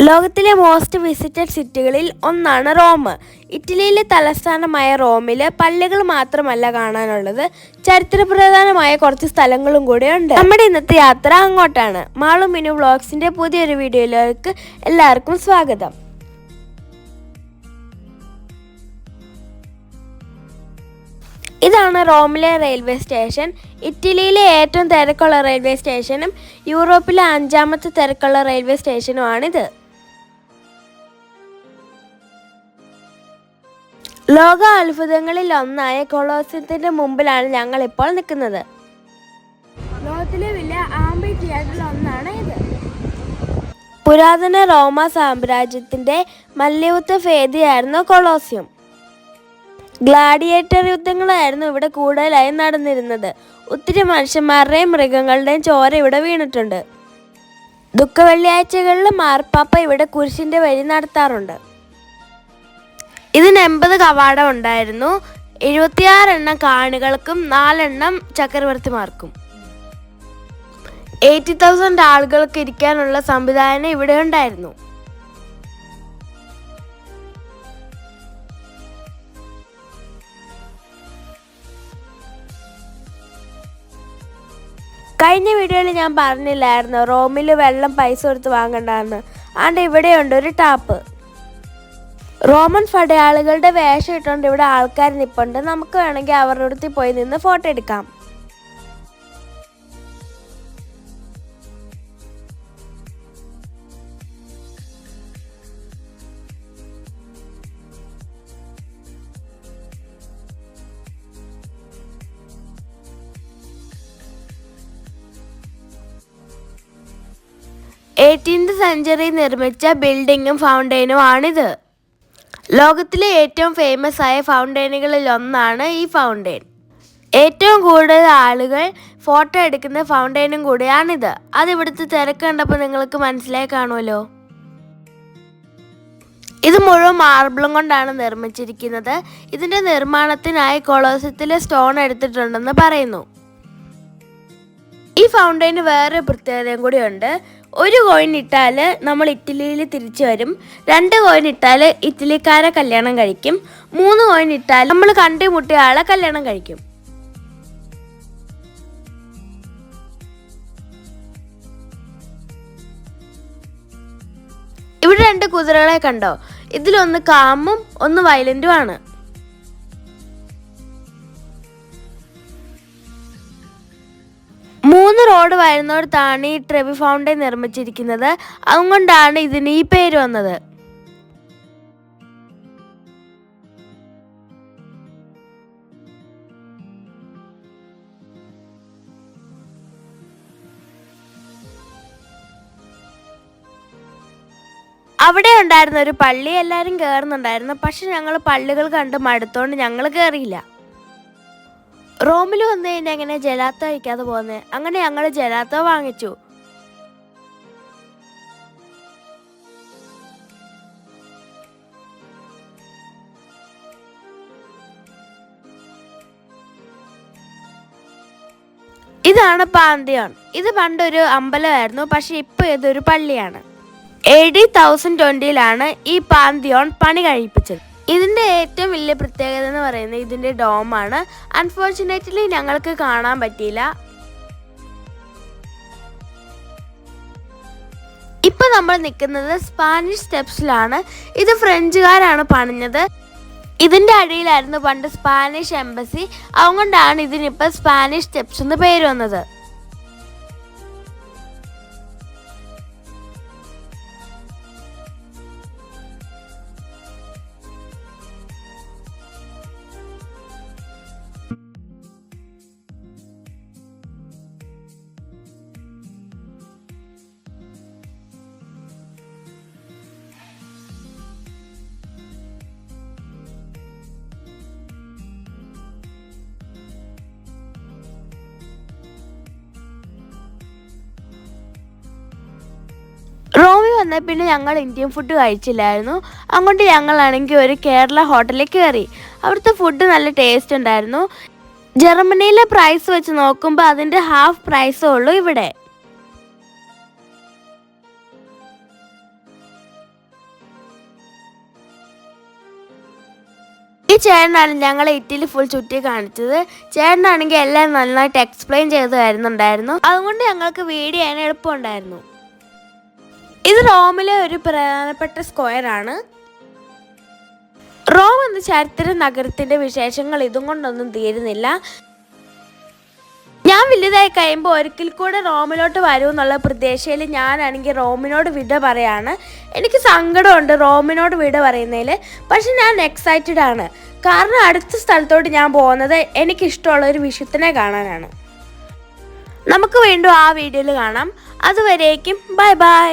ലോകത്തിലെ most visited സിറ്റികളിൽ ഒന്നാണ് Rome. ഇറ്റലിയിലെ തലസ്ഥാനമായ റോമിൽ പള്ളികൾ മാത്രമല്ല കാണാനുള്ളത്, ചരിത്രപ്രധാനമായ കുറച്ച് സ്ഥലങ്ങളും കൂടെയുണ്ട്. നമ്മുടെ ഇന്നത്തെ യാത്ര അങ്ങോട്ടാണ്. മാളു മിനു വ്ളോഗ്സിന്റെ പുതിയൊരു വീഡിയോയിലേക്ക് എല്ലാവർക്കും സ്വാഗതം. ഇതാണ് റോമിലെ റെയിൽവേ സ്റ്റേഷൻ. ഇറ്റലിയിലെ ഏറ്റവും തിരക്കുള്ള റെയിൽവേ സ്റ്റേഷനും യൂറോപ്പിലെ 5ാമത്തെ തിരക്കുള്ള റെയിൽവേ സ്റ്റേഷനുമാണിത്. ലോക അത്ഭുതങ്ങളിൽ ഒന്നായ കൊളോസിയത്തിന്റെ മുമ്പിലാണ് ഞങ്ങൾ ഇപ്പോൾ നിൽക്കുന്നത്. ലോകത്തിലെ വലിയ ആംബി തിയേറ്ററിൽ ഒന്നാണ് ഇത്. പുരാതന റോമ സാമ്രാജ്യത്തിന്റെ മല്ലയുദ്ധ വേദിയായിരുന്നു കൊളോസിയം. ഗ്ലാഡിയേറ്റർ യുദ്ധങ്ങളായിരുന്നു ഇവിടെ കൂടുതലായി നടന്നിരുന്നത്. ഒത്തിരി മനുഷ്യന്മാരുടെയും മൃഗങ്ങളുടെയും ചോര ഇവിടെ വീണിട്ടുണ്ട്. ദുഃഖവെള്ളിയാഴ്ചകളിൽ മാർപ്പാപ്പ ഇവിടെ കുരിശിന്റെ വഴി നടത്താറുണ്ട്. ഇതിന് 80 കവാടം ഉണ്ടായിരുന്നു. 76 എണ്ണം കാണികൾക്കും 4 എണ്ണം ചക്രവർത്തിമാർക്കും. 80,000 ആളുകൾക്ക് ഇരിക്കാനുള്ള സംവിധാനം ഇവിടെ ഉണ്ടായിരുന്നു. കഴിഞ്ഞ വീഡിയോയിൽ ഞാൻ പറഞ്ഞില്ലായിരുന്നു റോമിൽ വെള്ളം പൈസ കൊടുത്ത് വാങ്ങണ്ടെന്ന്. ആണ്ട് ഇവിടെയുണ്ട് ഒരു ടാപ്പ്. റോമൻ പടയാളികളുടെ വേഷം ഇട്ടുകൊണ്ട് ഇവിടെ ആൾക്കാർ നിൽപ്പുണ്ട്. നമുക്ക് വേണമെങ്കിൽ അവരുടെ അടുത്ത് പോയി നിന്ന് ഫോട്ടോ എടുക്കാം. എയ്റ്റീൻത് സെഞ്ചുറി നിർമ്മിച്ച ബിൽഡിങ്ങും ഫൗണ്ടെയിനും ആണിത്. ലോകത്തിലെ ഏറ്റവും ഫേമസ് ആയ ഫൗണ്ടെയിനുകളിൽ ഒന്നാണ് ഈ ഫൗണ്ടെയിൻ. ഏറ്റവും കൂടുതൽ ആളുകൾ ഫോട്ടോ എടുക്കുന്ന ഫൗണ്ടെയിനും കൂടിയാണിത്. അത് ഇവിടുത്തെ തിരക്ക് കണ്ടപ്പോൾ നിങ്ങൾക്ക് മനസ്സിലായി കാണുമല്ലോ. ഇത് മുഴുവൻ മാർബിളും കൊണ്ടാണ് നിർമ്മിച്ചിരിക്കുന്നത്. ഇതിൻ്റെ നിർമ്മാണത്തിനായി കൊളോസിയത്തിലെ സ്റ്റോൺ എടുത്തിട്ടുണ്ടെന്ന് പറയുന്നു. ഈ ഫൗണ്ടെയിന് വേറെ പ്രത്യേകതയും കൂടിയുണ്ട്. 1 കോയിൻ ഇട്ടാൽ നമ്മൾ ഇറ്റലിയിൽ തിരിച്ചു വരും. 2 കോയിൻ ഇട്ടാൽ ഇറ്റലിക്കാരെ കല്യാണം കഴിക്കും. 3 കോയിൻ ഇട്ടാൽ നമ്മൾ കണ്ടുമുട്ടിയ ആളെ കല്യാണം കഴിക്കും. ഇവിടെ 2 കുതിരകളെ കണ്ടോ? ഇതിലൊന്ന് കാമും ഒന്ന് വയലന്റും ആണ്. 3 റോഡ് വരുന്നിടത്താണ് ഈ ട്രെവി ഫൗണ്ടെയിൻ നിർമ്മിച്ചിരിക്കുന്നത്. അതുകൊണ്ടാണ് ഇതിന് ഈ പേര് വന്നത്. അവിടെ ഉണ്ടായിരുന്ന ഒരു പള്ളി എല്ലാവരും കയറുന്നുണ്ടായിരുന്നു. പക്ഷെ ഞങ്ങൾ പള്ളികൾ കണ്ട് മടുത്തോണ്ട് ഞങ്ങൾ കയറിയില്ല. റോമിൽ വന്നു കഴിഞ്ഞാൽ എങ്ങനെ ജലാത്തോ കഴിക്കാതെ പോകുന്നത്? അങ്ങനെ ഞങ്ങൾ ജലാത്തോ വാങ്ങിച്ചു. ഇതാണ് പാന്തിയോൺ. ഇത് പണ്ടൊരു അമ്പലമായിരുന്നു, പക്ഷെ ഇപ്പൊ ഇതൊരു പള്ളിയാണ്. AD 1020 ഈ പാന്തിയോൺ പണി കഴിപ്പിച്ചത്. ഇതിൻ്റെ ഏറ്റവും വലിയ പ്രത്യേകത എന്ന് പറയുന്നത് ഇതിൻ്റെ ഡോമാണ്. അൺഫോർച്ചുനേറ്റ്ലി ഞങ്ങൾക്ക് കാണാൻ പറ്റിയില്ല. ഇപ്പം നമ്മൾ നിൽക്കുന്നത് സ്പാനിഷ് സ്റ്റെപ്സിലാണ്. ഇത് ഫ്രഞ്ചുകാരാണ് പണിഞ്ഞത്. ഇതിൻ്റെ അടിയിലായിരുന്നു പണ്ട് സ്പാനിഷ് എംബസി. അതുകൊണ്ടാണ് ഇതിനിപ്പോൾ സ്പാനിഷ് സ്റ്റെപ്സ് എന്ന് പേര് വന്നത്. റോമിൽ വന്ന പിന്നെ ഞങ്ങൾ ഇന്ത്യൻ ഫുഡ് കഴിച്ചില്ലായിരുന്നു. അതുകൊണ്ട് ഞങ്ങളാണെങ്കിൽ ഒരു കേരള ഹോട്ടലിൽ കയറി. അവിടുത്തെ ഫുഡ് നല്ല ടേസ്റ്റ് ഉണ്ടായിരുന്നു. ജർമ്മനിയിലെ പ്രൈസ് വെച്ച് നോക്കുമ്പോൾ അതിൻ്റെ ഹാഫ് പ്രൈസേ ഉള്ളൂ ഇവിടെ. ചേട്ടനാണ് ഞങ്ങളെ ഇറ്റലി ഫുൾ ചുറ്റി കാണിച്ചത്. ചേട്ടനാണെങ്കിൽ എല്ലാം നന്നായിട്ട് എക്സ്പ്ലെയിൻ ചെയ്ത് തരുന്നുണ്ടായിരുന്നു. അതുകൊണ്ട് ഞങ്ങൾക്ക് വീഡിയോ ചെയ്യാൻ എളുപ്പമുണ്ടായിരുന്നു. ഇത് റോമിലെ ഒരു പ്രധാനപ്പെട്ട സ്ക്വയർ ആണ്. റോം എന്ന ചരിത്ര നഗരത്തിന്റെ വിശേഷങ്ങൾ ഇതും കൊണ്ടൊന്നും തീരുന്നില്ല. ഞാൻ വലുതായി കഴിയുമ്പോൾ ഒരിക്കൽ കൂടെ റോമിലോട്ട് വരുമെന്നുള്ള പ്രതീക്ഷയിൽ ഞാനാണെങ്കിൽ റോമിനോട് വിട പറയാണ്. എനിക്ക് സങ്കടമുണ്ട് റോമിനോട് വിട പറയുന്നതിൽ. പക്ഷെ ഞാൻ എക്സൈറ്റഡ് ആണ്. കാരണം അടുത്ത സ്ഥലത്തോട്ട് ഞാൻ പോകുന്നത് എനിക്കിഷ്ടമുള്ള ഒരു വിശുദ്ധനെ കാണാനാണ്. നമുക്ക് വീണ്ടും ആ വീഡിയോയിൽ കാണാം. അതുവരേക്കും ബൈ ബൈ.